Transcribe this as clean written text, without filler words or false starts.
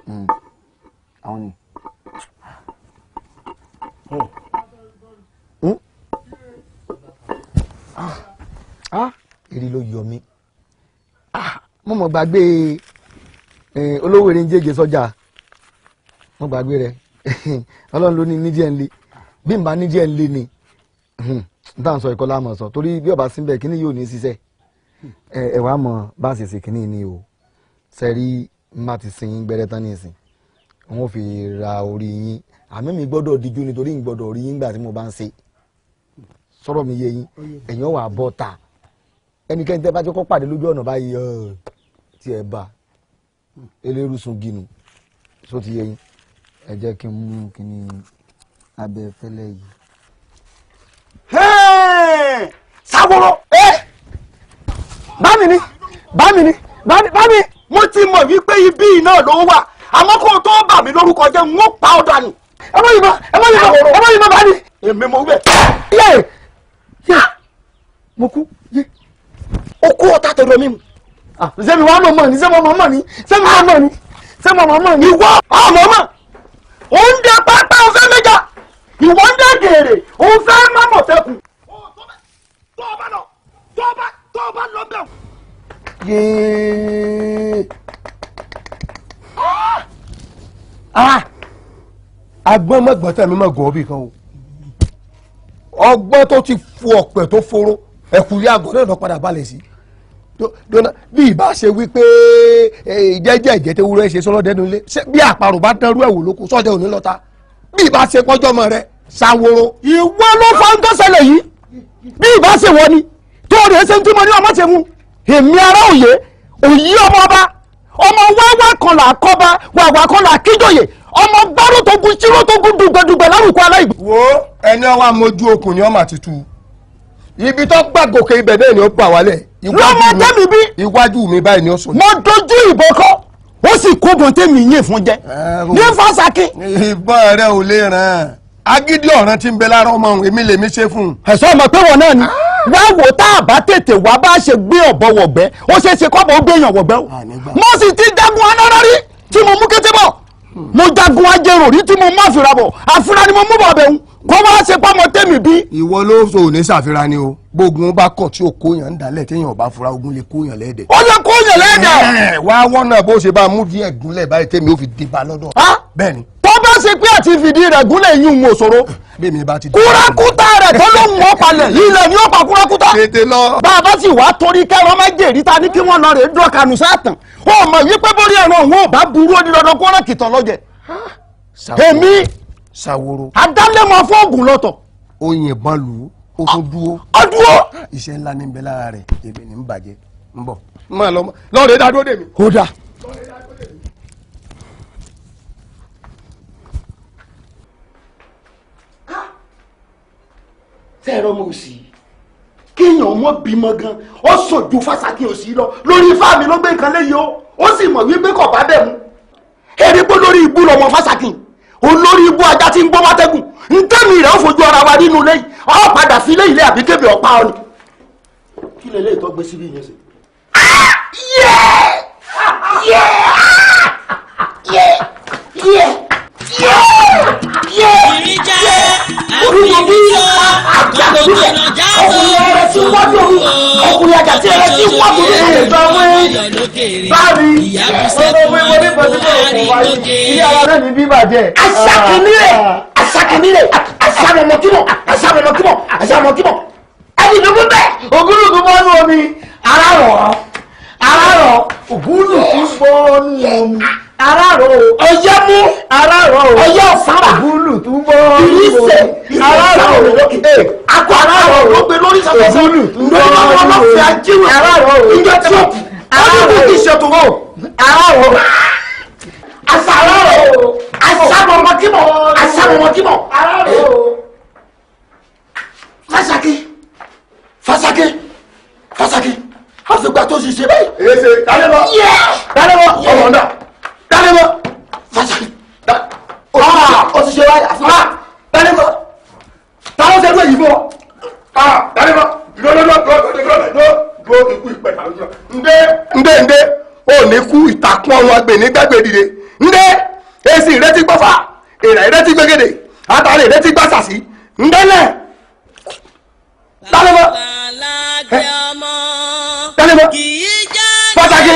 àwọn ni. Èrè ló yọ mí. Mo mọ̀ gbàgbé olówó erin jẹ́jẹ́ sọ́jà. Mo gbàgbé rẹ̀. Ọlọ́run ló ní níjẹ́ ń lé. Bí n bá níjẹ́ ń lé ni. N tà ń sọ ìkọlá mọ̀ sọ torí bí ọba síbẹ̀ kíní yóò ní ṣiṣẹ́. Ẹ wàá mọ̀ bá ṣe ṣe kíní ni o. Sẹ́rí má ti sin gbẹ́rẹ́ tán ní ìsìn. Wọ́n fi ra orí yín. Àmì mi gbọ́dọ̀ díjú nítorí ń gbọ́dọ̀ rí yín gbà tí mo bá ń ṣe. Sọ̀rọ̀ mi yé yín. Ẹ̀yin wà bọ́ ta. Ẹnikẹ́ni tẹ́ bá jẹ́ kó pàdé lójú ọ̀nà báyìí tí ẹ bá elérùsùn ginu só ti yé yín. Ẹ jẹ́ kí n mú kíní abẹ́ fẹ́lẹ́ yìí. Sáwòrò bá mi mo ti mọ̀ wípé ibi náà ló wà àmọ́ kó tó bà mí lórúkọ jẹ́ n ó pa ọ́ dànù. ẹ má yìnbọn bá mi. èmi mo wẹ̀. Mo kú. ó kú ọ̀tá tó rọ mímu. Sẹ́mi wàá mọ̀ mọ̀ ní ìwọ ọmọ mọ̀ ó ń dẹ pápá ọ̀fẹ́ méjà ìwọ ń dẹ gèrè ó ń fẹ́ má mọ̀ tẹ́kùn. tó o bá lọ bẹ̀rù. agbọ́n mọ̀gbọ́n tẹ̀mí mọ̀ gọ̀ọ́ bì kan o ọgbọ́n tó ti fu ọ̀pẹ̀ tó foró ẹ̀kúlé àgọ́ náà lọ padà balẹ̀ sí bí ìbá ṣe wípé ìjẹ́jẹ́ ìjẹ́ tó wúrẹ́ ṣe sọ́lọ́dẹ́nu ilé bí àparò bá dánrú ẹ̀wò lóko sọ́dẹ̀ òní lọ́ta bí ìbá ṣe pọ́jọ́ mọ́ rẹ Sáwòrò. ìwọ ló fa ń tó ṣẹlẹ̀ yìí bí ìbá ṣe wọ ni tó rẹ̀ ṣe ń tí mo ní ọmọ ṣe mu èmi ará òye ọmọ ọba ọmọ wáwá kan là kọ́ba wàwá kan là kíjòyè ọmọ gbárò tó gun ṣírò tó gun dùgbẹ̀dùgbẹ̀ lárúkọ aláìgbé. wo ẹni ọwọ́ amójú okùn ni ọmọ àtìtù ibi tó gbà gòkè ibẹ̀ náà ni ó gbà wálẹ̀ lọ́mọ tẹ́mi bí. iwájú mi báyìí ni ó sọ. mo dojú ìbọn kọ ó sì kó bọ̀ tẹ́mi yín fún jẹ ní Fásakí. ìbọn rẹ ò lè ràn agídí ọ̀ràn tí ń bẹ lára ọmọ òun èmi lèmi ṣe fún un. ẹ̀sọ́ ọmọ pé wọn náà ni wá wò tá a bá tètè wá bá ṣe gbé ọ̀bọ wọ̀gbẹ́ ó ṣe é ṣe kọ́bọ̀ ó gbé èèyàn wọ̀gbẹ́ o. mo sì ti jagun anára rí tí mo mú kété bọ̀ mo jagun ajérò rí tí mo má fìrà bọ̀ àfúrá ni mo mú bọ̀ bẹ̀ ń kó wá ṣe pọ́mọ tẹ́mi bí. ìwọ ló sọ òní ṣàfihàn ni o gbógun bá kọ̀ tí o kóyàn ń dalẹ̀ téèyàn bá fura ogun lè kóyàn lẹ́ẹ̀dẹ̀. ó lè kóyàn lẹ́ẹ̀dẹ̀. wá wọ́n náà bó ṣe bá mú díẹ̀ gúnlẹ̀ báyìí tẹ́mi ó fi dìbà lọ́dọ̀. bẹ́ẹ̀ni. tó bá ṣe pé àti fìdí rẹ̀ gúnlẹ̀ yín ń òṣòro. bẹ́ẹ̀ni bá ti. kúrakúta rẹ̀ tó ló ń wọ́ palẹ̀ ilẹ̀ ni ó pa kúrakúta. tètè lọ. bàbá sì wá torí kẹrọ méjèèrí ta ní kí wọ́n lọ rè é dọ́kanu sátàn ó mọ̀ yí pé bórí ẹ̀rọ òun ò bá burú ó di dandan kó rẹ̀ kìtàn lọ́jẹ̀. èmi Sáwòrò. adálẹ́mọ fóògùn lọ́tọ̀. ó yìnbọn lù ú ó tún dúró. ó dúró. iṣẹ́ ńlá ní bẹ lára rẹ̀ èmi ní ń bàjẹ́ ń bọ̀. máa lọ lọ́ọ̀rẹ́ dá dúró dè mí. ó dà. tẹ́ẹ̀rọ mo sì kéèyàn ọmọ bímọ gan ó sòjú Fásakí òsì lọ lórí ifá mi ló gbé nǹkan léyìí ó sì mọ̀ wípé kò bá bẹ̀ mú èrè pé lórí ibú lọmọ Fásakí olórí ibú ajá tí ń gbọ́ mátẹ́gùn ntẹ́mi rẹ̀ ó fojú ara wa nínú ilé yìí ọ̀ padà fi ilé ilé àbí kébì ọ̀pá ọ ni kí lè léyìí tó gbé síbí yẹn sí. ọkùnrin ajá tí ẹrẹ tí wọ́n kò ní lè gbà wé báyìí ọlọ́wọ́ ìwọ ní pẹ̀lú ọkùnrin wáyé ilé ara rẹ̀ ní bí bàjẹ́. aṣàkínnílẹ̀ aṣàmọ̀kímọ̀ ẹni ló gbé bẹ́ẹ̀. ògúnlùkù bọ́ọ̀nù omi arárọ̀ ògúnlùkù bọ́ọ̀nù omi arárọ̀ ọyẹ́ mú ọyẹ́ ọ̀sára ògúnlùkù bọ́ọ̀nù omi arárọ̀ lókè akọ arárọ̀ ló gbé lórí sọ̀tọ̀sọ̀ lórí wọn lọ́fẹ̀ẹ́ ajíwèé arárọ̀ ìjọ tí ọdún kì í ṣètò wọn arárọ̀ aṣàmọ̀mọ̀kímọ̀ arárọ̀ Fásakí àfìgbà tó ṣiṣẹ́ báyìí. èsè dálẹ́bọ̀ ọmọdà dálẹ́bọ̀ Fásakí ó ti ṣe báyìí àfìgbà dálẹ́bọ̀ táwọn ṣe gbé yìí fún ọ. dálẹ́bọ̀ dúró ikú ìpẹ̀tà lójú ǹdé ò ní kú ìtàkùn ọ̀run agbè ní gbàgbé dìde ǹdé ẹ̀sìn rẹ ti gbọ́fà èrè rẹ ti gbẹ́gẹ́dẹ́ àtàlẹ́ rẹ ti gbàsàsì ńdẹ́lẹ̀ tálẹ́mọ́ tálẹ́mọ́ Fásakí